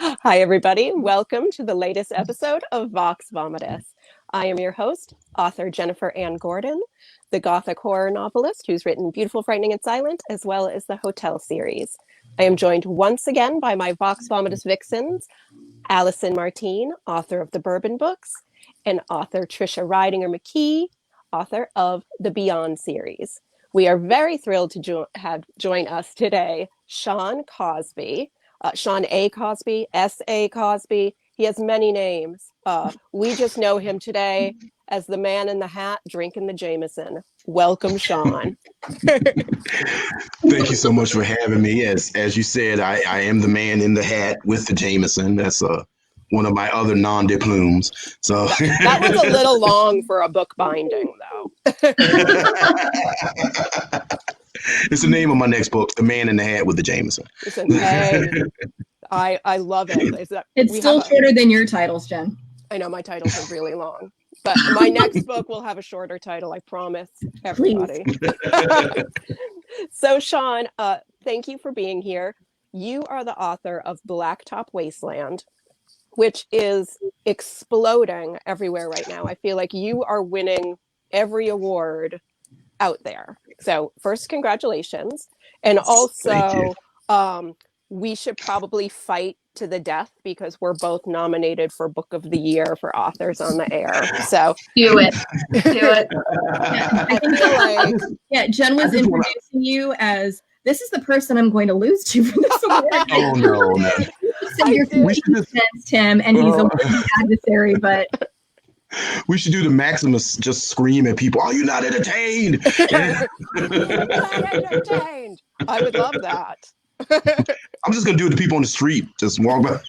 Hi, everybody. Welcome to the latest episode of Vox Vomitus. I am your host, author Jennifer Ann Gordon, the Gothic Horror novelist who's written Beautiful, Frightening, and Silent, as well as the Hotel series. I am joined once again by my Vox Vomitus vixens, Allison Martine, author of the Bourbon books, and author Trisha Mckee, author of the Beyond series. We are very thrilled to have join us today Sean Cosby. Sean A. Cosby, S.A. Cosby. He has many names. We just know him today as the man in the hat drinking the Jameson. Welcome, Sean. Thank you so much for having me. As you said, I am the man in the hat with the Jameson. That's one of my other nom de plumes. So that was a little long for a book binding, though. It's the name of my next book, The Man in the Hat with the Jameson. Listen, hey, I love it. It's still shorter than your titles, Jen. I know my titles are really long, but my next book will have a shorter title, I promise everybody. So, Sean, thank you for being here. You are the author of Blacktop Wasteland, which is exploding everywhere right now. I feel like you are winning every award out there. So first, congratulations. And also, we should probably fight to the death because we're both nominated for Book of the Year for authors on the air. So do it. Yeah, Jen was introducing you as this is the person I'm going to lose to for this award. Oh no. So you're against him and he's a worthy adversary, but we should do the Maximus just scream at people, "Are you not entertained?" Not entertained. I would love that. I'm just gonna do it to people on the street. Just walk by.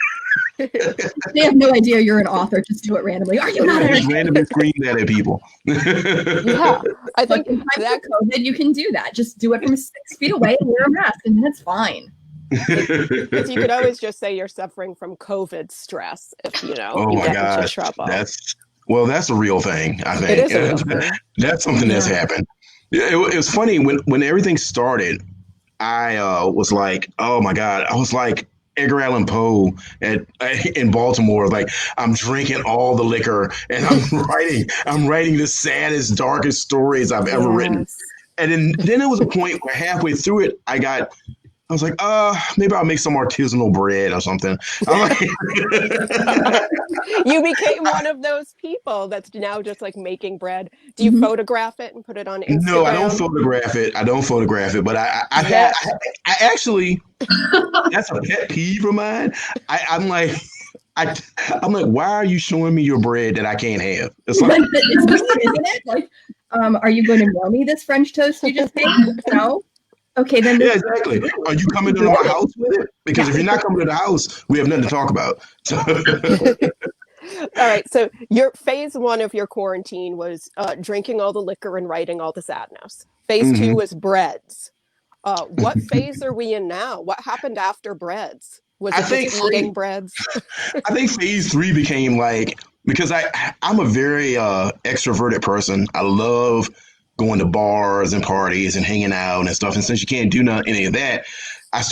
They have no idea you're an author. Just do it randomly. Are you not entertained? Just randomly scream that at people. Yeah, I think that COVID, you can do that. Just do it from 6 feet away and wear a mask, and that's fine. Because you could always just say you're suffering from COVID stress if you get into trouble. That's a real thing. I think it is a real thing. That's something that's happened. It was funny when everything started. I was like, oh my God, I was like Edgar Allan Poe in Baltimore. Like I'm drinking all the liquor and I'm writing the saddest, darkest stories I've ever written. And then there was a point where halfway through it, I was like, maybe I'll make some artisanal bread or something. You became one of those people that's now just like making bread. Do you photograph it and put it on Instagram? No, I don't photograph it. But I actually, that's a pet peeve of mine. I'm like, why are you showing me your bread that I can't have? It's like, isn't it? Like, are you going to mail me this French toast you just made? No. Okay, then. Yeah, exactly. Are you coming to my house with it? Because if you're not coming to the house, we have nothing to talk about. All right. So your phase 1 of your quarantine was drinking all the liquor and writing all the sadness. Phase 2 was breads. What phase are we in now? What happened after breads? Was it just eating breads? I think phase 3 became like, because I'm a very extroverted person. I love going to bars and parties and hanging out and stuff. And since you can't do any of that, I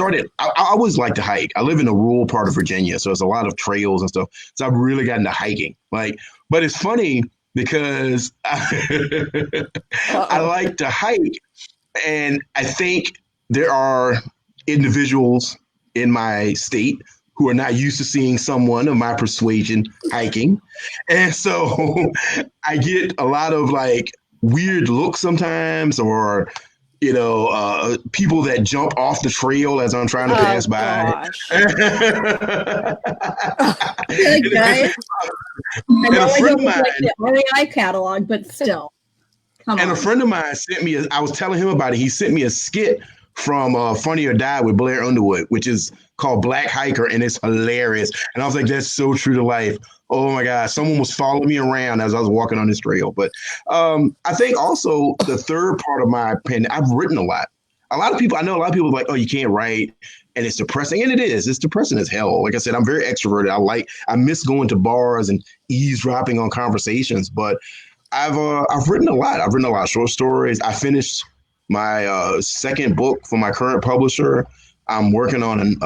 always like to hike. I live in a rural part of Virginia, so there's a lot of trails and stuff. So I've really gotten into hiking. But it's funny because I like to hike. And I think there are individuals in my state who are not used to seeing someone of my persuasion hiking. And so I get a lot of weird looks sometimes, or people that jump off the trail as I'm trying to pass by. And a friend of mine, the REI catalog, but still. A friend of mine sent me. I was telling him about it. He sent me a skit from Funny or Die with Blair Underwood, which is called Black Hiker, and it's hilarious. And I was like, that's so true to life. Oh my God, someone was following me around as I was walking on this trail. But I think also the third part of my opinion, I've written a lot. I know a lot of people are like, oh, you can't write and it's depressing. And it is. It's depressing as hell. Like I said, I'm very extroverted. I miss going to bars and eavesdropping on conversations, but I've written a lot. I've written a lot of short stories. I finished my second book for my current publisher I'm working on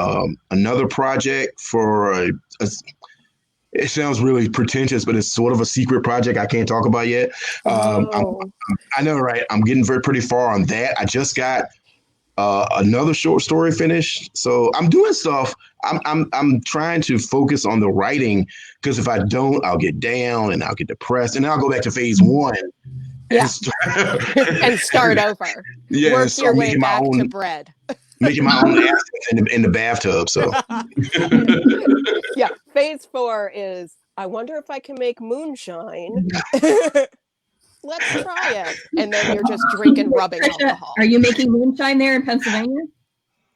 another project for it sounds really pretentious, but it's sort of a secret project I can't talk about yet. I know, right? I'm getting pretty far on that. I just got another short story finished, so I'm doing stuff. I'm trying to focus on the writing because if I don't, I'll get down and I'll get depressed, and then I'll go back to phase one. Yeah. And start over. Yeah, work your way back to bread. Making my own accent in the bathtub. So yeah, phase 4 is I wonder if I can make moonshine. Let's try it. And then you're just drinking rubbing Trisha, alcohol. Are you making moonshine there in Pennsylvania?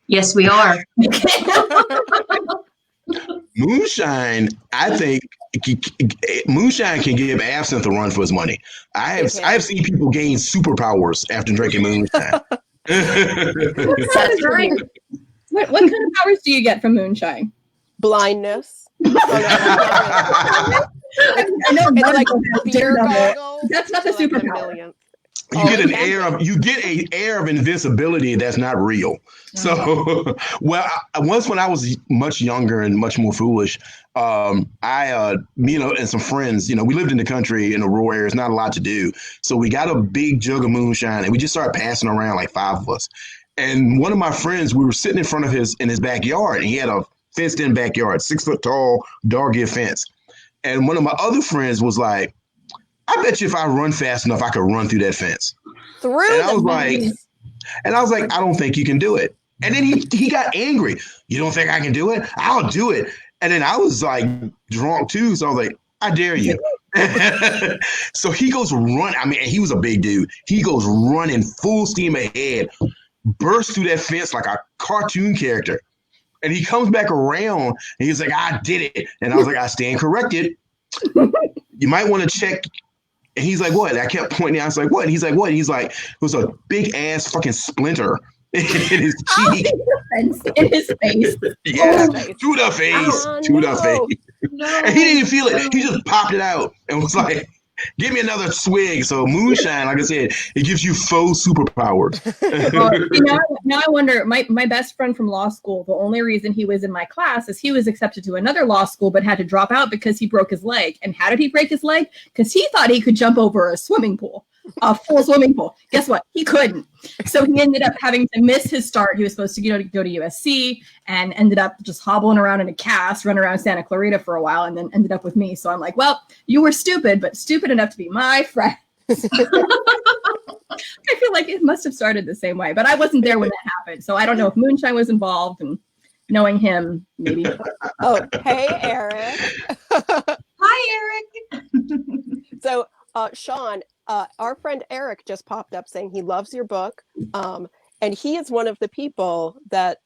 Yes, we are. moonshine, I think moonshine can give absinthe a run for his money. I've seen people gain superpowers after drinking moonshine. That's right. What kind of powers do you get from moonshine? Blindness. I know it's like beer goggles. That's not the superpower. You get an air of invisibility that's not real. So, when I was much younger and much more foolish, me and some friends, we lived in the country in a rural area. It's not a lot to do. So we got a big jug of moonshine and we just started passing around like 5 of us. And one of my friends, we were sitting in front of his backyard and he had a fenced in backyard, 6 foot tall, dog-eared fence. And one of my other friends was like, I bet you if I run fast enough, I could run through that fence. I was like, I don't think you can do it. And then he got angry. You don't think I can do it? I'll do it. And then I was like drunk too. So I was like, I dare you. So he goes run. I mean, he was a big dude. He goes running full steam ahead, bursts through that fence like a cartoon character. And he comes back around and he's like, I did it. And I was like, I stand corrected. You might want to check. And he's like, what? And I kept pointing out. I was like, what? And he's like, what? And he's like, it was a big ass fucking splinter in his cheek. In his face. Yeah, to the face. The face. No. And he didn't even feel it. He just popped it out and was like, give me another swig. So moonshine, like I said, it gives you faux superpowers. Now I wonder, my best friend from law school, the only reason he was in my class is he was accepted to another law school but had to drop out because he broke his leg. And how did he break his leg? Because he thought he could jump over a swimming pool, a full swimming pool. Guess what? He couldn't. So he ended up having to miss his start. He was supposed to go to USC and ended up just hobbling around in a cast, run around Santa Clarita for a while, and then ended up with me. So I'm like, well, you were stupid, but stupid enough to be my friend. I feel like it must have started the same way, but I wasn't there when that happened. So I don't know if moonshine was involved, and knowing him, maybe. Oh, hey, Eric. Hi, Eric. So, Sean, our friend Eric just popped up saying he loves your book. And he is one of the people that,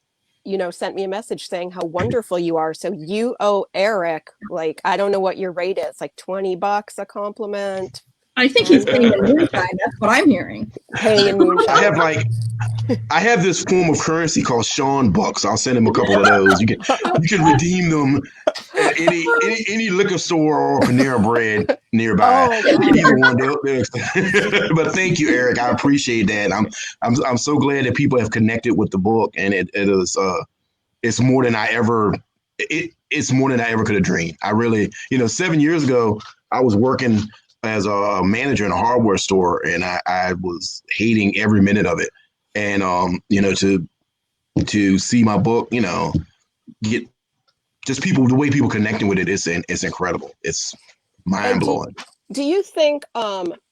sent me a message saying how wonderful you are. So you owe Eric, like, I don't know what your rate is, like $20 a compliment. I think he's paying in moonshine. That's what I'm hearing. Paying in moonshine. I have this form of currency called Sean Bucks. I'll send him a couple of those. You can redeem them at any liquor store or Panera Bread nearby. Either one. But thank you, Eric. I appreciate that. I'm so glad that people have connected with the book, and it's more than I ever could have dreamed. I really, 7 years ago, I was working as a manager in a hardware store, and I was hating every minute of it. And to see my book, get just the way people connecting with it, it's incredible. It's mind blowing. Do you think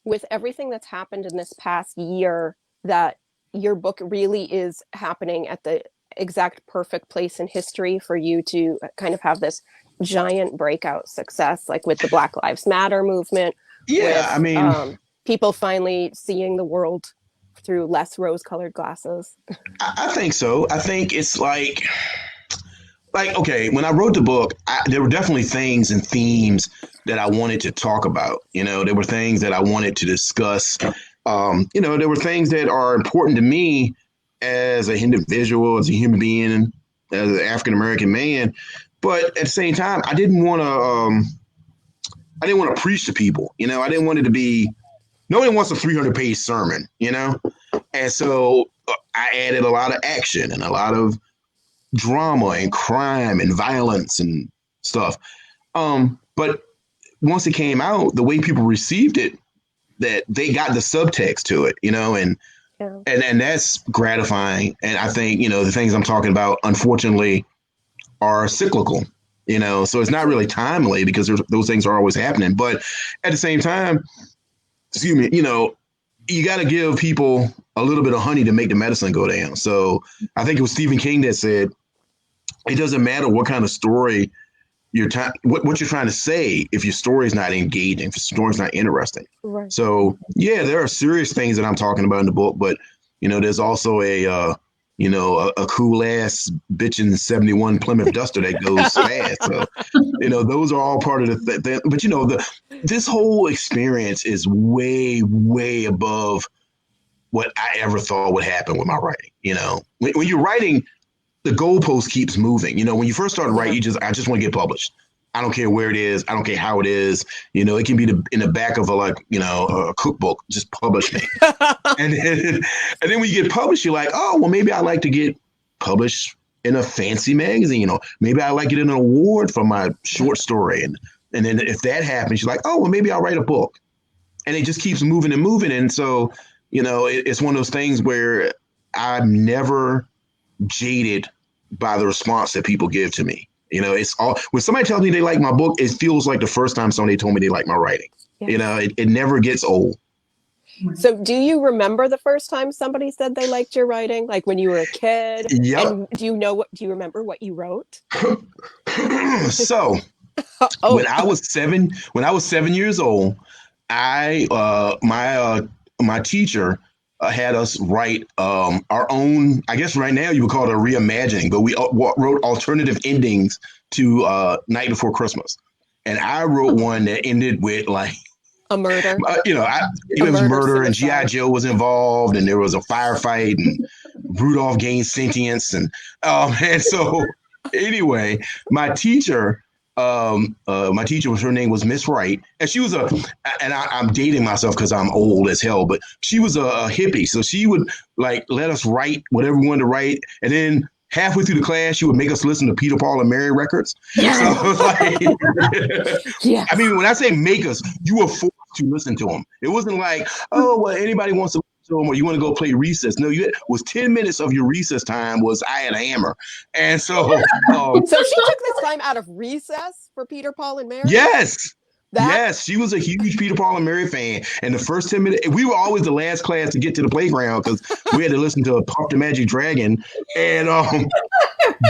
with everything that's happened in this past year that your book really is happening at the exact perfect place in history for you to kind of have this giant breakout success, like with the Black Lives Matter movement? Yeah, people finally seeing the world through less rose-colored glasses. I think so. I think it's like okay, when I wrote the book, there were definitely things and themes that I wanted to talk about. There were things that I wanted to discuss. There were things that are important to me as an individual, as a human being, as an African-American man. But at the same time, I didn't want to preach to people. I didn't want it to be, nobody wants a 300-page sermon, And so I added a lot of action and a lot of drama and crime and violence and stuff. But once it came out, the way people received it, that they got the subtext to it, and Yeah. and that's gratifying. And I think, the things I'm talking about, unfortunately, are cyclical, so it's not really timely because those things are always happening. But at the same time, excuse me, you got to give people a little bit of honey to make the medicine go down. So I think it was Stephen King that said, it doesn't matter what kind of story what you're trying to say if your story is not engaging, if your story is not interesting. Right. So yeah, there are serious things that I'm talking about in the book, but there's also a cool ass bitchin' 71 Plymouth Duster that goes fast. So those are all part of the thing. But this whole experience is way, way above what I ever thought would happen with my writing. When you're writing, the goalpost keeps moving. When you first started writing, I just want to get published. I don't care where it is. I don't care how it is. It can be in the back of a cookbook. Just publish me. and then when you get published, you're like, oh, well, maybe I like to get published in a fancy magazine. Maybe I like to get an award for my short story. And then if that happens, you're like, oh, well, maybe I'll write a book. And it just keeps moving and moving. And so, it's one of those things where I'm never jaded by the response that people give to me. It's all, when somebody tells me they like my book, it feels like the first time somebody told me they like my writing. Yeah. It never gets old. So do you remember the first time somebody said they liked your writing? Like when you were a kid? Yep. And do you remember what you wrote? So when I was 7 years old, my teacher had us write our own, I guess right now you would call it a reimagining, but we wrote alternative endings to Night Before Christmas. And I wrote one that ended with like a murder. It was murder, and G.I. Joe was involved, and there was a firefight, and Rudolph gained sentience. And so anyway, my teacher, her name was Miss Wright, and she was I'm dating myself because I'm old as hell, but she was a hippie. So she would like let us write whatever we wanted to write, and then halfway through the class, she would make us listen to Peter, Paul, and Mary records. Yeah. So yeah. I mean, when I say make us, you were forced to listen to them. It wasn't like, oh, well, anybody wants to listen to them, or you want to go play recess. No, it was 10 minutes of your recess time was I Had a Hammer. And so so she took this time out of recess for Peter, Paul, and Mary? Yes. Yes, she was a huge Peter, Paul, and Mary fan. And the first 10 minutes, we were always the last class to get to the playground because we had to listen to Puff the Magic Dragon. And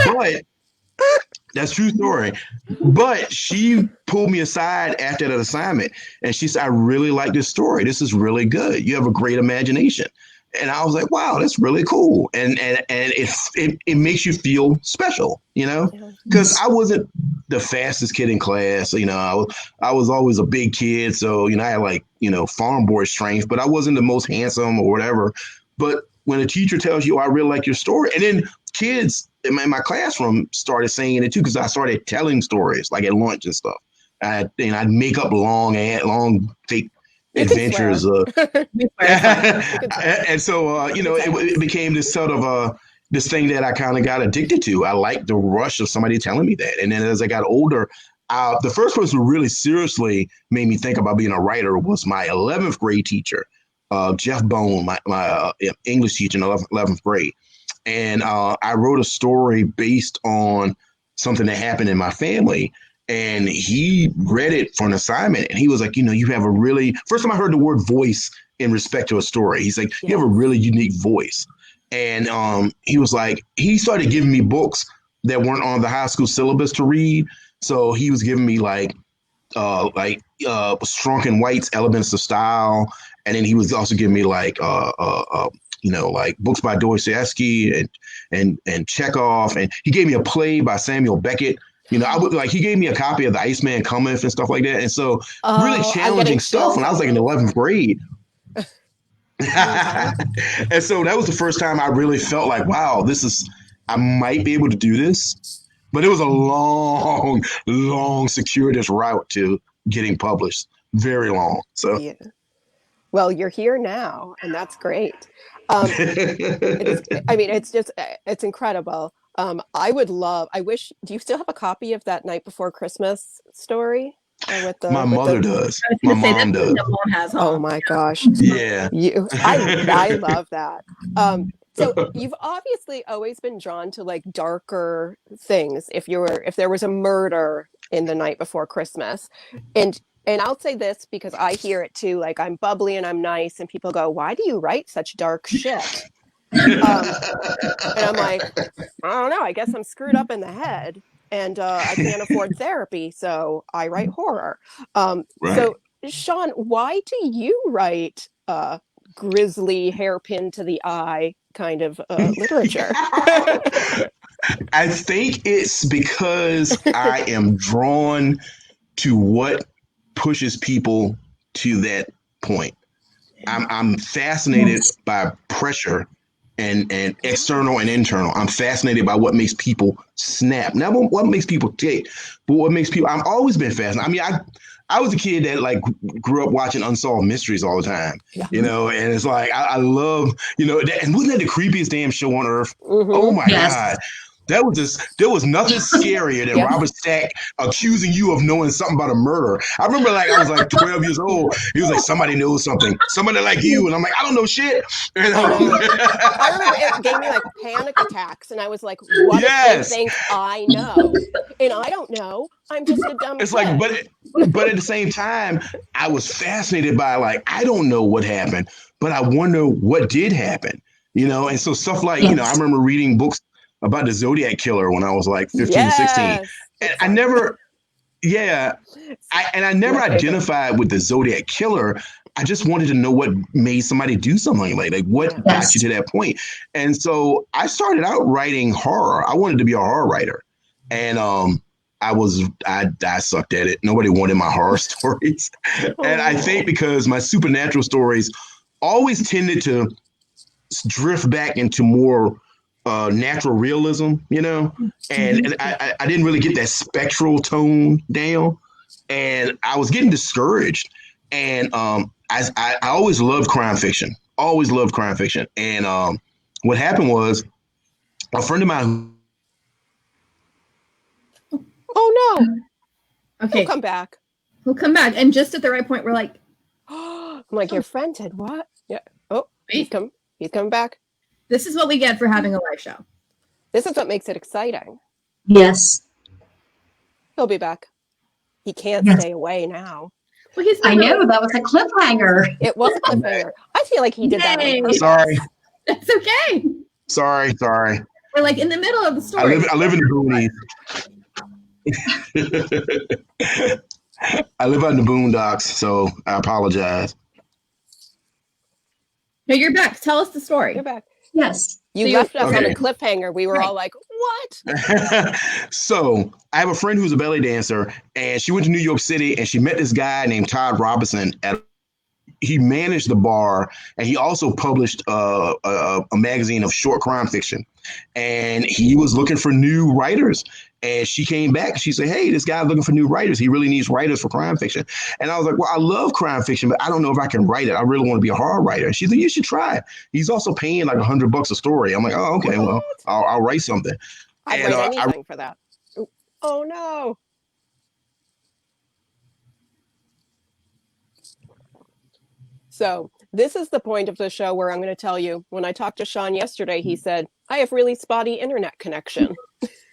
but that's true story. But she pulled me aside after that assignment, and she said, I really like this story. This is really good. You have a great imagination. And I was like, wow, that's really cool. And it makes you feel special, because I wasn't the fastest kid in class. I was always a big kid. So, I had farm boy strength, but I wasn't the most handsome or whatever. But when a teacher tells you, I really like your story, and then kids in my classroom started saying it too, because I started telling stories like at lunch and stuff. I'd make up long fake adventures. And so, it became this sort of this thing that I kind of got addicted to. I liked the rush of somebody telling me that. And then as I got older, the first person who really seriously made me think about being a writer was my 11th grade teacher, Jeff Bone, my English teacher in 11th grade. And I wrote a story based on something that happened in my family. And he read it for an assignment, and he was like, you have a really, first time I heard the word voice in respect to a story. He's like, you have a really unique voice. And he was like, he started giving me books that weren't on the high school syllabus to read. So he was giving me like Strunk White's Elements of Style. And then he was also giving me like books by Dostoevsky and Chekhov. And he gave me a play by Samuel Beckett. He gave me a copy of The Iceman Cometh and stuff like that. And so really challenging stuff when I was like in 11th grade. And so that was the first time I really felt like, wow, I might be able to do this. But it was a long, long, circuitous route to getting published. Very long. So, yeah. Well, you're here now, and that's great. It's incredible. I wish, do you still have a copy of that Night Before Christmas story? My mother does. My mom does. Mom has, huh? Oh my gosh. Yeah. I love that. So you've obviously always been drawn to like darker things. If there was a murder in The Night Before Christmas, and I'll say this because I hear it too, like I'm bubbly and I'm nice, and people go, "Why do you write such dark shit?" And I'm like, I don't know. I guess I'm screwed up in the head, and I can't afford therapy, so I write horror. Right. So, Sean, why do you write grisly, hairpin to the eye kind of literature? I think it's because I am drawn to what pushes people to that point. I'm fascinated by pressure and external and internal. I'm fascinated by what makes people snap. Not what makes people take, but what makes people. I've always been fascinated. I mean, I was a kid that like grew up watching Unsolved Mysteries all the time, you know, and it's like I love, you know, that, and wasn't that the creepiest damn show on earth? Mm-hmm. Oh my God. There was nothing scarier than Robert Stack accusing you of knowing something about a murder. I remember I was like 12 years old. He was like, somebody knows something. Somebody like you. And I'm like, I don't know shit. And I remember it gave me like panic attacks. And I was like, what if they think I know? And I don't know. I'm just a dumb kid. Like, but at the same time, I was fascinated by like, I don't know what happened, but I wonder what did happen, you know? And so stuff like, you know, I remember reading books about the Zodiac Killer when I was like 15, 16. And I never, I never identified with the Zodiac Killer. I just wanted to know what made somebody do something like what got you to that point. And so I started out writing horror. I wanted to be a horror writer. And I sucked at it. Nobody wanted my horror stories. And I think because my supernatural stories always tended to drift back into more natural realism, you know, and I didn't really get that spectral tone down, and I was getting discouraged. And I always loved crime fiction, and what happened was a friend of mine. Oh no! Okay, He'll come back. And just at the right point, we're like, I'm like, your friend did what? Yeah. Oh, he's coming back. This is what we get for having a live show. This is what makes it exciting. Yes. He'll be back. He can't stay away now. Well, I know, that was a cliffhanger. It was a cliffhanger. I feel like he did that on purpose. Sorry. That's okay. Sorry. We're like in the middle of the story. I live in the boonies. I live out in the boondocks, so I apologize. No, you're back. Tell us the story. You're back. Yes. You left us on a cliffhanger. We were all like, what? So I have a friend who's a belly dancer, and she went to New York City, and she met this guy named Todd Robinson. He managed the bar, and he also published a magazine of short crime fiction. And he was looking for new writers. And she came back and she said, hey, this guy's looking for new writers. He really needs writers for crime fiction. And I was like, well, I love crime fiction, but I don't know if I can write it. I really want to be a horror writer. And she's like, you should try it. He's also paying like $100 a story. I'm like, oh, okay, well, I'll write something. I'd write anything for that. Oh, no. So this is the point of the show where I'm going to tell you, when I talked to Sean yesterday, he said, I have really spotty internet connection.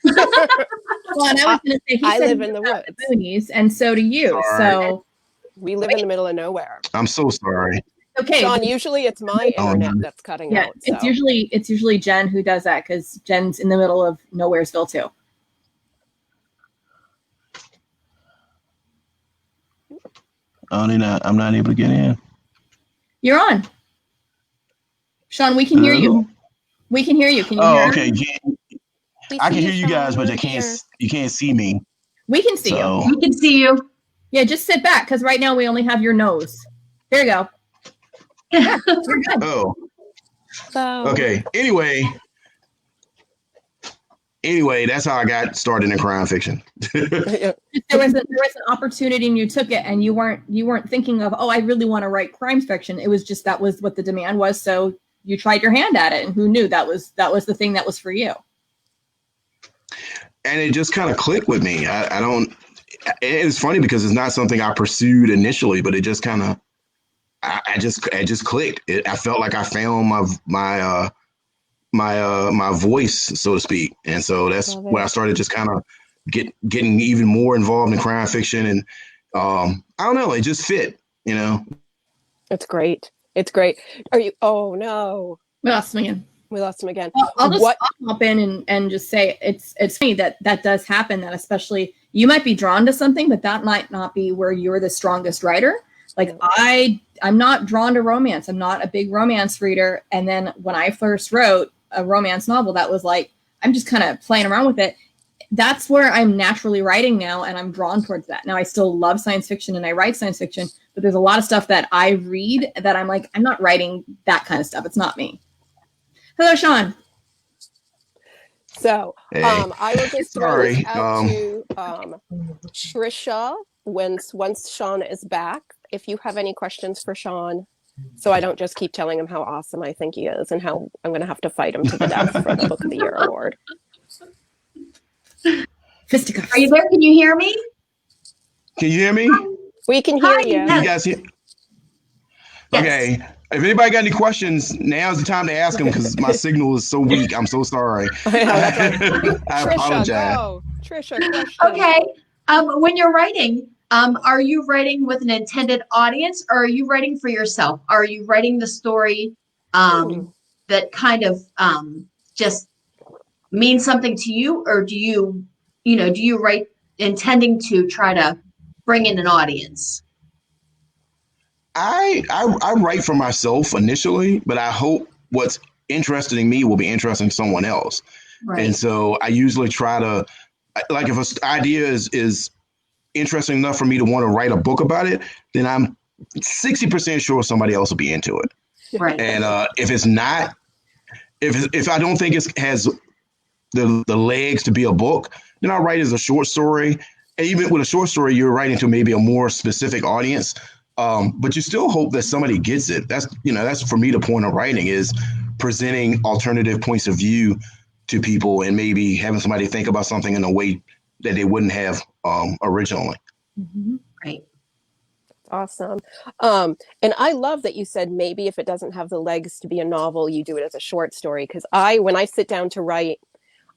Well, and I was going to say, I live in the woods. The boonies, and so do you. Sorry. So we live in the middle of nowhere. I'm so sorry. Okay, Sean, usually it's my internet that's cutting out. So. It's usually Jen who does that because Jen's in the middle of Nowheresville too. Oh, I'm not able to get in. You're on. Sean, we can hear you. We can hear you. Can you hear? Oh, okay. I can hear you guys, but you can't see me. We can see you. We can see you. Yeah, just sit back because right now we only have your nose. There you go. Yeah, you're good. Oh. So. Okay. Anyway, that's how I got started in crime fiction. There was an opportunity and you took it, and you weren't thinking of, oh, I really want to write crime fiction. It was just that was what the demand was, so you tried your hand at it, and who knew that was the thing that was for you. and it just kind of clicked with me. I don't. It's funny because it's not something I pursued initially, but it just kind of, it just clicked. I felt like I found my voice, so to speak, and so that's when I started just kind of getting even more involved in crime fiction, and I don't know, it just fit, you know. It's great. It's great. Are you? Oh no, We lost him again. we lost him again. I'll just hop in and just say it's funny that does happen. That especially you might be drawn to something, but that might not be where you're the strongest writer. Like I'm not drawn to romance. I'm not a big romance reader. And then when I first wrote a romance novel, that was like I'm just kind of playing around with it. That's where I'm naturally writing now, and I'm drawn towards that. Now I still love science fiction and I write science fiction, but there's a lot of stuff that I read that I'm like, I'm not writing that kind of stuff. It's not me. Hello, Sean. So Hey. I will just throw Sorry, this out to Trisha once Sean is back. If you have any questions for Sean, so I don't just keep telling him how awesome I think he is and how I'm going to have to fight him to the death for the Book of the Year award. Fisticuffs. Are you there? Can you hear me? Can you hear me? We can hear Hi, you. yes. You guys hear? Yes. Okay. If anybody got any questions, now's the time to ask them because my signal is so weak. I'm so sorry. I Trisha, apologize. go. Trisha, question. Okay. When you're writing, are you writing with an intended audience, or are you writing for yourself? Are you writing the story that kind of just means something to you, or do you write intending to try to bring in an audience? I write for myself initially, but I hope what's interesting in me will be interesting to someone else. Right. And so I usually try to, like, if an idea is interesting enough for me to want to write a book about it, then I'm 60% sure somebody else will be into it. Right. And if it's not, if I don't think it has the legs to be a book, then I'll write as a short story. And even with a short story, you're writing to maybe a more specific audience. But you still hope that somebody gets it. That's for me the point of writing is presenting alternative points of view to people and maybe having somebody think about something in a way that they wouldn't have originally. Mm-hmm. Right. Awesome. And I love that you said maybe if it doesn't have the legs to be a novel, you do it as a short story. Because when I sit down to write,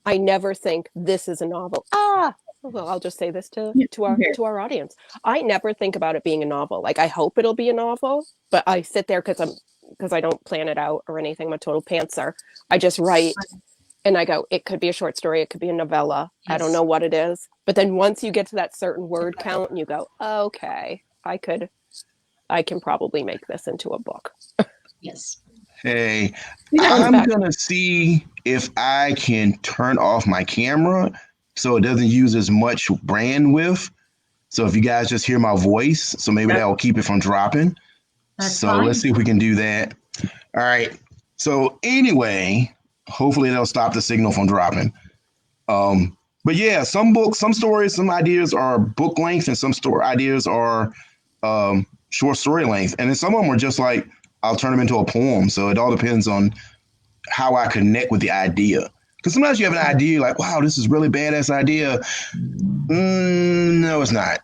I never think this is a novel. Well, I'll just say this to our audience. I never think about it being a novel. Like, I hope it'll be a novel, but I sit there because I don't plan it out or anything. I'm a total pantser. I just write and I go, it could be a short story. It could be a novella. Yes. I don't know what it is. But then once you get to that certain word count and you go, okay, I can probably make this into a book. Yes. Hey, I'm going to see if I can turn off my camera so it doesn't use as much bandwidth. So if you guys just hear my voice, so maybe that will keep it from dropping. That's fine. Let's see if we can do that. All right. So anyway, hopefully that'll stop the signal from dropping. But yeah, some books, some stories, some ideas are book length and some ideas are short story length. And then some of them are just like, I'll turn them into a poem. So it all depends on how I connect with the idea. Because sometimes you have an idea like, wow, this is really badass idea. No, it's not.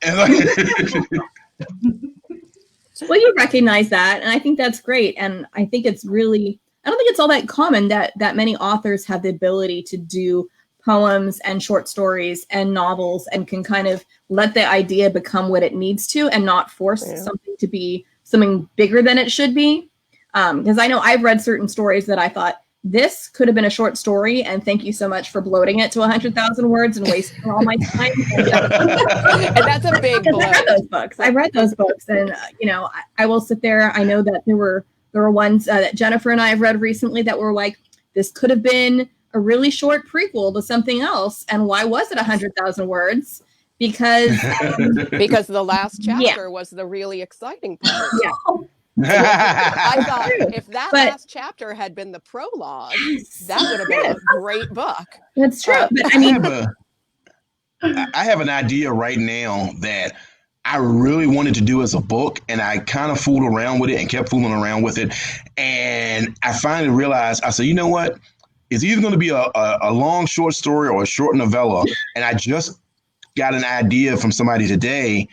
Well, you recognize that. And I think that's great. And I think it's really, I don't think it's all that common that many authors have the ability to do poems and short stories and novels and can kind of let the idea become what it needs to and not force something to be something bigger than it should be. Because I know I've read certain stories that I thought, this could have been a short story, and thank you so much for bloating it to 100,000 words and wasting all my time. And that's a big blow. I read those books, and I will sit there. I know that there were ones that Jennifer and I have read recently that were like, this could have been a really short prequel to something else, and why was it 100,000 words? Because the last chapter was the really exciting part. Yeah. I thought if that last chapter had been the prologue, that would have been a great book. That's true. But I have an idea right now that I really wanted to do as a book, and I kind of fooled around with it and kept fooling around with it. And I finally realized, I said, you know what? it's either going to be a long short story or a short novella. And I just got an idea from somebody today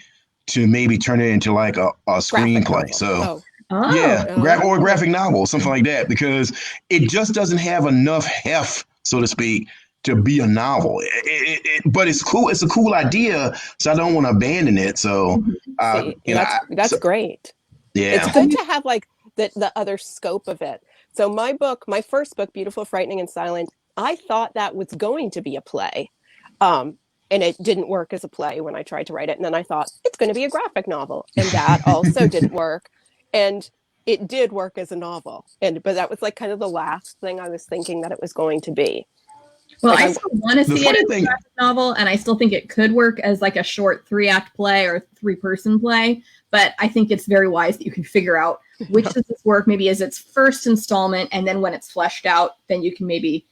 to maybe turn it into like a screenplay. So or a graphic novel, something like that, because it just doesn't have enough heft, so to speak, to be a novel. But it's cool. It's a cool idea, so I don't want to abandon it. So that's great. Yeah, it's good to have like the other scope of it. So my first book, Beautiful, Frightening, and Silent, I thought that was going to be a play. And it didn't work as a play when I tried to write it. And then I thought, it's going to be a graphic novel. And that also didn't work. And it did work as a novel. But that was like kind of the last thing I was thinking that it was going to be. Well, I still want to see it as a graphic novel. And I still think it could work as like a short 3-act play or 3-person play. But I think it's very wise that you can figure out which does this work maybe as its first installment. And then when it's fleshed out, then you can maybe,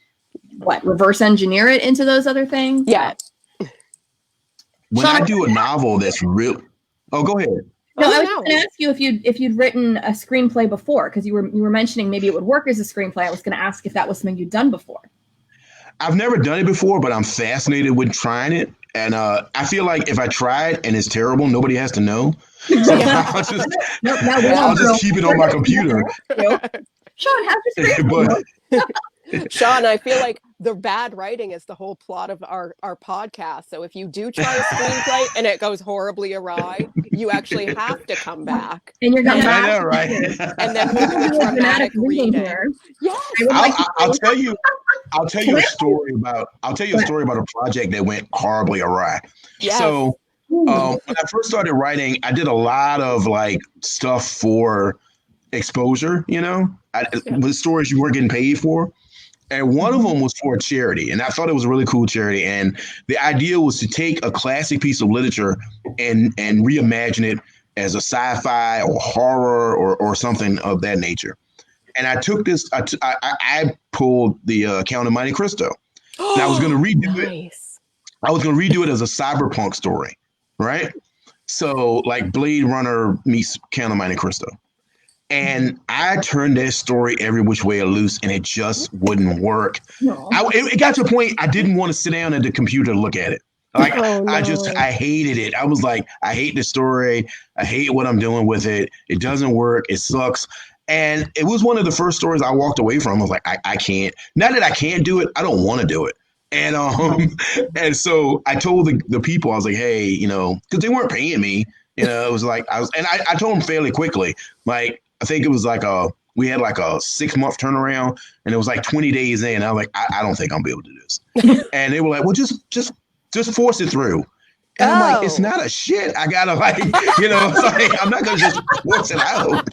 reverse engineer it into those other things? Yeah. When I do a novel that's real, go ahead. No, I was going to ask you if you'd written a screenplay before, because you were mentioning maybe it would work as a screenplay. I was going to ask if that was something you'd done before. I've never done it before, but I'm fascinated with trying it, and I feel like if I try it and it's terrible, nobody has to know. So I'll just keep it on my computer. Sean, how's your screenplay? Sean, I feel like the bad writing is the whole plot of our podcast. So if you do try a screenplay and it goes horribly awry, you actually have to come back. And you're going to I know, right? And then do a dramatic reading. Yes. I'll tell you a story about a project that went horribly awry. Yes. So when I first started writing, I did a lot of like stuff for exposure, with stories you weren't getting paid for. And one of them was for a charity. And I thought it was a really cool charity. And the idea was to take a classic piece of literature and reimagine it as a sci-fi or horror or something of that nature. And I took this, I pulled the Count of Monte Cristo. And I was going to redo it. I was going to redo it as a cyberpunk story, right? So like Blade Runner meets Count of Monte Cristo. And I turned that story every which way loose, and it just wouldn't work. No. It got to a point I didn't want to sit down at the computer to look at it. Like I hated it. I was like, I hate the story. I hate what I'm doing with it. It doesn't work. It sucks. And it was one of the first stories I walked away from. I was like, I can't. Not that I can't do it. I don't want to do it. And and so I told the people, I was like, hey, because they weren't paying me. It was like I told them fairly quickly, like. I think it was like we had like a 6-month turnaround, and it was like 20 days in. I was like, I don't think I'm gonna be able to do this. And they were like, well, just force it through. And I'm like, it's not a shit. I gotta it's like, I'm not gonna just force it out.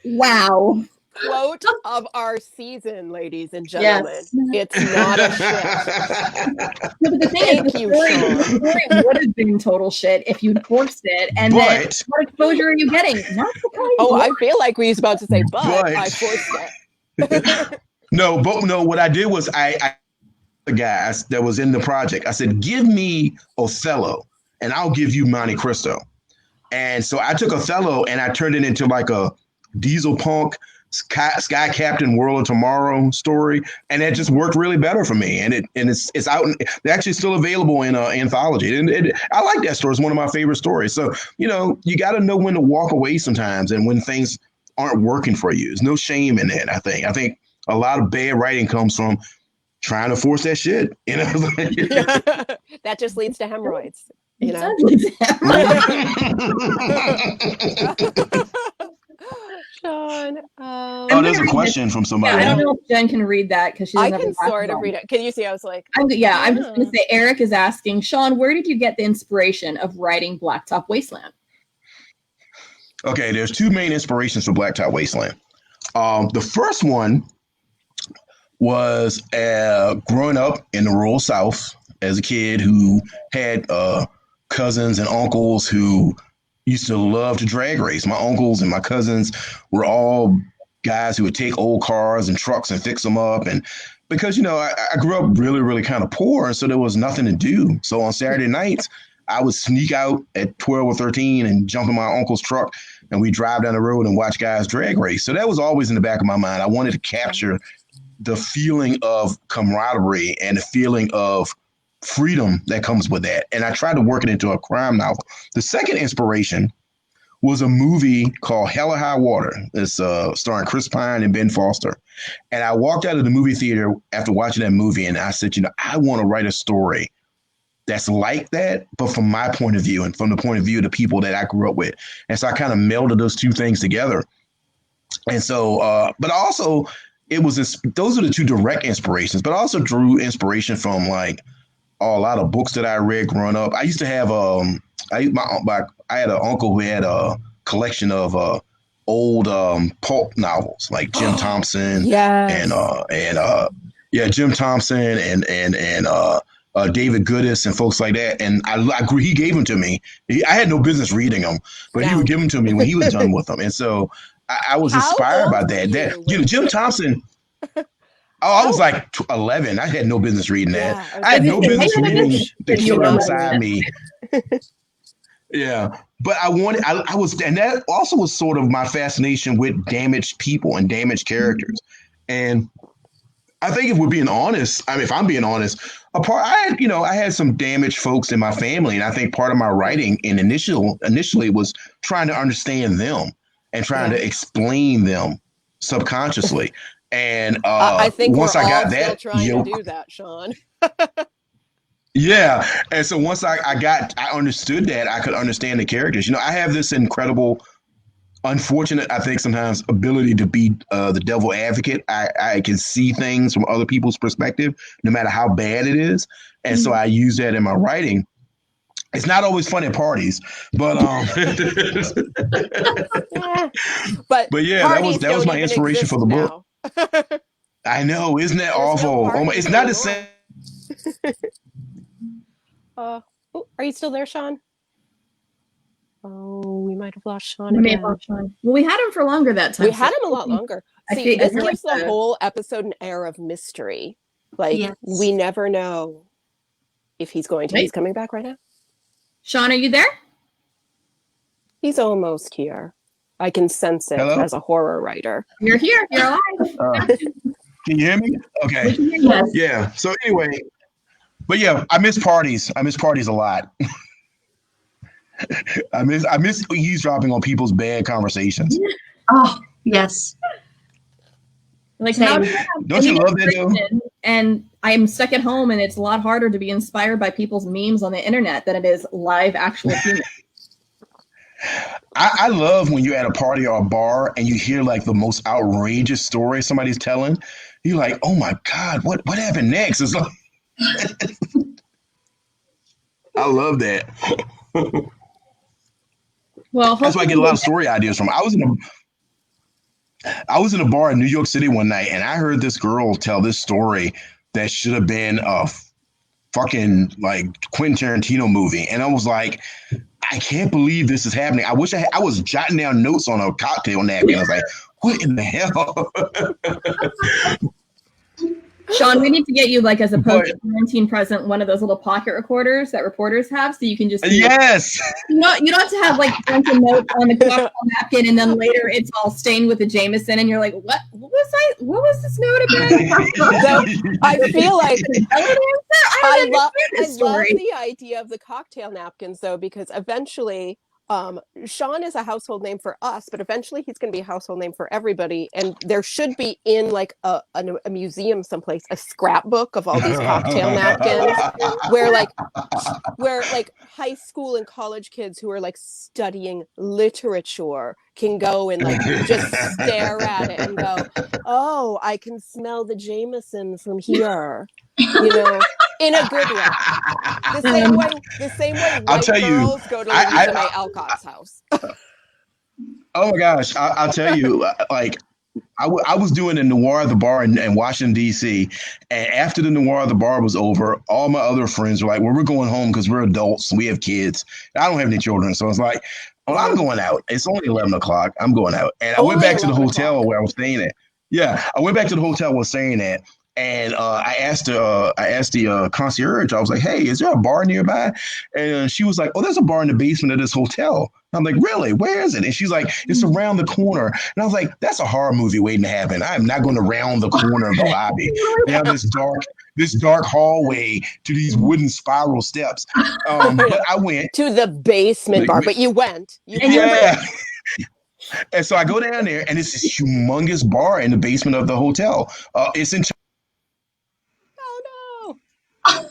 Wow. Quote of our season, ladies and gentlemen. Yes. It's not a shit. No, but the thing is, the story would have been total shit if you'd forced it. And then what exposure are you getting? Not the kind I feel like we was about to say, but I forced it. No, what I did was the guy that was in the project, I said, give me Othello and I'll give you Monte Cristo. And so I took Othello and I turned it into like a diesel punk Sky Captain World of Tomorrow story, and it just worked really better for me. And it's out. They're actually still available in anthology. And I like that story. It's one of my favorite stories. So you got to know when to walk away sometimes, and when things aren't working for you. There's no shame in that. I think a lot of bad writing comes from trying to force that shit. That just leads to hemorrhoids. Sean, there's a question from somebody. Yeah, I don't know if Jen can read that because she doesn't have can sort of read it. Can you see? I was like, I'm just going to say, Eric is asking, Sean, where did you get the inspiration of writing Blacktop Wasteland? Okay, there's 2 main inspirations for Blacktop Wasteland. The first one was growing up in the rural South as a kid who had cousins and uncles who used to love to drag race. My uncles and my cousins were all guys who would take old cars and trucks and fix them up. And because, I grew up really, really kind of poor. And so there was nothing to do. So on Saturday nights, I would sneak out at 12 or 13 and jump in my uncle's truck and we drive down the road and watch guys drag race. So that was always in the back of my mind. I wanted to capture the feeling of camaraderie and the feeling of freedom that comes with that. And I tried to work it into a crime novel. The second inspiration was a movie called Hell or High Water. It's starring Chris Pine and Ben Foster. And I walked out of the movie theater after watching that movie, and I said, I want to write a story that's like that, but from my point of view and from the point of view of the people that I grew up with. And so I kind of melded those two things together. And so, but also those are the two direct inspirations, but I also drew inspiration from like a lot of books that I read growing up. I used to have, I had an uncle who had a collection of old pulp novels like Jim Thompson and Jim Thompson and David Goodis and folks like that. And he gave them to me. I had no business reading them, but he would give them to me when he was done with them. And so I was inspired by that. Jim Thompson. I was like 11. I had no business reading that. I had no business reading the killer inside me. Yeah, but I was, and that also was sort of my fascination with damaged people and damaged characters. And I think if I'm being honest, I had some damaged folks in my family, and I think part of my writing initially was trying to understand them and trying to explain them subconsciously. And I think once we're I got all that, still trying to do that, Sean. Yeah. And so once I understood that, I could understand the characters. I have this incredible, unfortunate, I think sometimes, ability to be the devil advocate. I can see things from other people's perspective, no matter how bad it is. And so I use that in my writing. It's not always fun at parties, but but yeah, that was my inspiration for the book. I know, isn't that awful? It's not the same. Are you still there, Sean? Oh, we might have lost Sean. We may have lost Sean. Well, we had him for longer that time. We had him a lot longer. See, this gives the whole episode an air of mystery. Like, we never know if he's going to. He's coming back right now. Sean, are you there? He's almost here. I can sense it as a horror writer. You're here. You're alive. Can you hear me? Okay. Yes. Yeah. So anyway, but yeah, I miss parties. I miss parties a lot. I miss eavesdropping on people's bad conversations. Oh, yes. Like, how don't you love that though? And I'm stuck at home, and it's a lot harder to be inspired by people's memes on the internet than it is live actual humans. I love when you're at a party or a bar and you hear like the most outrageous story somebody's telling. You're like, oh my God, what happened next? It's like, I love that. Well, that's why I get a lot of story ideas from. I was in a bar in New York City one night, and I heard this girl tell this story that should have been a fucking like Quentin Tarantino movie. And I was like, I can't believe this is happening. I wish I was jotting down notes on a cocktail napkin. I was like, what in the hell? Sean, we need to get you, like, as a post-quarantine present, one of those little pocket recorders that reporters have, so you can just... Yes! You don't have to have, like, a bunch of notes on the cocktail napkin, and then later it's all stained with the Jameson, and you're like, what was this note again? So, I feel like... I love story. The idea of the cocktail napkins, though, because eventually... Sean is a household name for us, but eventually he's going to be a household name for everybody. And there should be in like a museum someplace, a scrapbook of all these cocktail napkins where high school and college kids who are like studying literature can go and like just stare at it and go, oh, I can smell the Jameson from here, in a good way. The same way white girls go to Louisa May Alcott's house. Oh my gosh. I'll tell you, like, I was doing a Noir the Bar in Washington, D.C. And after the Noir the Bar was over, all my other friends were like, well, we're going home because we're adults. We have kids. I don't have any children. So I was like, well, I'm going out. It's only 11 o'clock. I'm going out. And I went back to the hotel where I was staying at. Yeah, I went back to the hotel I was staying at. And I asked the concierge. I was like, "Hey, is there a bar nearby?" And she was like, "Oh, there's a bar in the basement of this hotel." I'm like, "Really? Where is it?" And she's like, "It's around the corner." And I was like, "That's a horror movie waiting to happen. I'm not going to round the corner of the lobby. They have this dark hallway to these wooden spiral steps." But I went to the basement bar, but you went. Yeah. And so I go down there, and it's this humongous bar in the basement of the hotel. It's in. Oh no!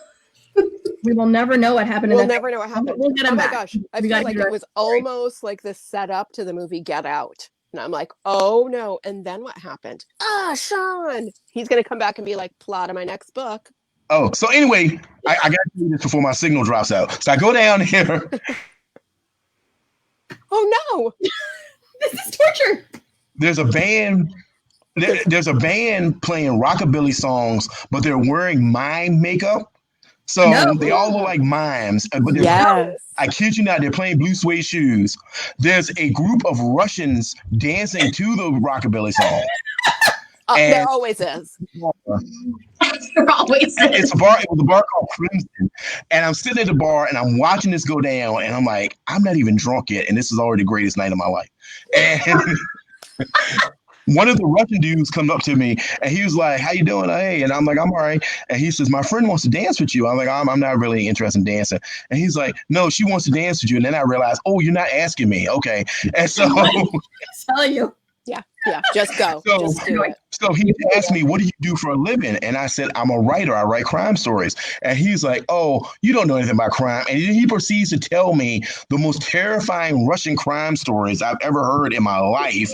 We will never know what happened. We'll never know what happened. We'll get him back. Oh my gosh! I feel like it was almost like the setup to the movie Get Out, and I'm like, oh no! And then what happened? Sean, he's gonna come back and be like, plot of my next book. Oh, so anyway, I got to do this before my signal drops out. So I go down here. Oh no! This is torture. There's a band. There's a band playing rockabilly songs, but they're wearing mime makeup. So they all look like mimes. But I kid you not, they're playing blue suede shoes. There's a group of Russians dancing to the rockabilly song. There always is. There always is. It's a bar. It was a bar called Crimson, and I'm sitting at the bar and I'm watching this go down, and I'm like, I'm not even drunk yet, and this is already the greatest night of my life. And one of the Russian dudes comes up to me, and he was like, "How you doing?" Hey, and I'm like, "I'm all right." And he says, "My friend wants to dance with you." I'm like, "I'm not really interested in dancing." And he's like, "No, she wants to dance with you." And then I realized, oh, you're not asking me, okay? And so I tell you. Yeah, just go. Just do it. So he asked me, "What do you do for a living?" And I said, "I'm a writer. I write crime stories." And he's like, "Oh, you don't know anything about crime." And he proceeds to tell me the most terrifying Russian crime stories I've ever heard in my life.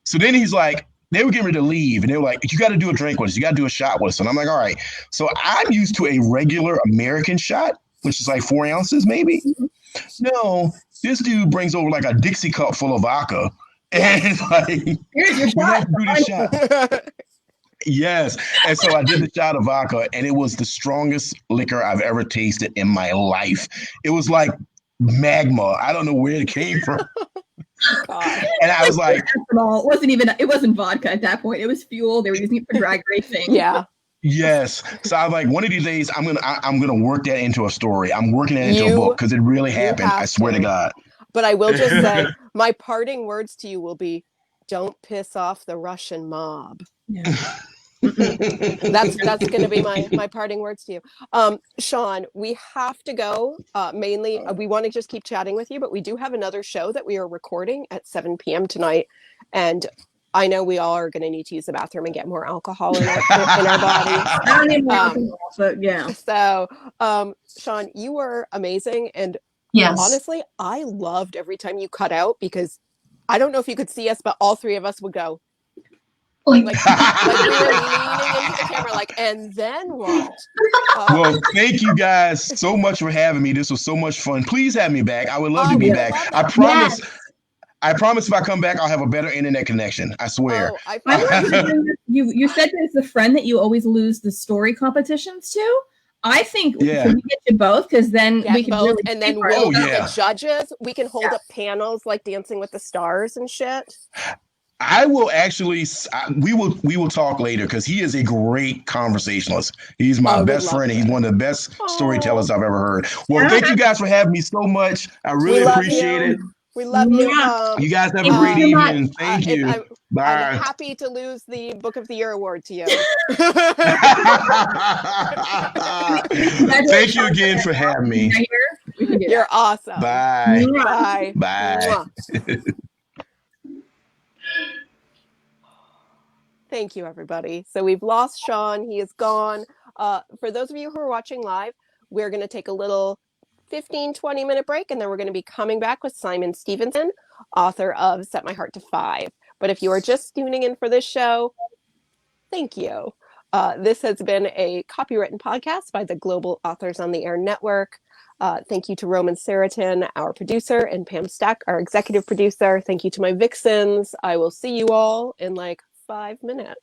So then he's like, they were getting ready to leave, and they were like, "You got to do a drink with us. You got to do a shot with us." And I'm like, "All right." So I'm used to a regular American shot, which is like 4 ounces maybe. No, this dude brings over like a Dixie cup full of vodka. And it's like, here's your shot. Do the shot. Yes. And so I did the shot of vodka, and it was the strongest liquor I've ever tasted in my life. It was like magma. I don't know where it came from. God. And I was like, it wasn't vodka at that point. It was fuel. They were using it for drag racing. Yeah. Yes. So I was like, one of these days I'm gonna work that into a story. I'm working that into a book because it really happened. I swear to God. But I will just say, my parting words to you will be, don't piss off the Russian mob. Yeah. That's going to be my parting words to you. Sean, we have to go. Mainly, we want to just keep chatting with you, but we do have another show that we are recording at 7 p.m. tonight. And I know we all are going to need to use the bathroom and get more alcohol in our bodies. I don't need more alcohol, but yeah. So, Sean, you were amazing. And yes, honestly, I loved every time you cut out, because I don't know if you could see us, but all three of us would go. Like we were leaning into the camera, like, and then what? Well, thank you guys so much for having me. This was so much fun. Please have me back. I would love to be back. I promise. Yes. I promise if I come back, I'll have a better internet connection. I swear. You said there's a friend that you always lose the story competitions to. I think we can get you both, because then we can really, and then we'll be the judges. We can hold up panels like Dancing with the Stars and shit. I will actually. We will talk later, because he is a great conversationalist. He's my best friend, and he's one of the best storytellers I've ever heard. Well, thank you guys for having me so much. I really appreciate it. We love you. You guys have a great evening. Thank you. Bye. I'm happy to lose the Book of the Year award to you. Thank you again for having me. You're awesome. Bye. Bye. Bye. Thank you, everybody. So we've lost Sean. He is gone. For those of you who are watching live, we're going to take a little 15-20 minute break, and then we're going to be coming back with Simon Stevenson, author of Set My Heart to 5. But if you are just tuning in for this show, thank you. This has been a copywritten podcast by the Global Authors on the Air Network. Thank you to Roman Saratin, our producer, and Pam Stack, our executive producer. Thank you to my vixens. I will see you all in like 5 minutes.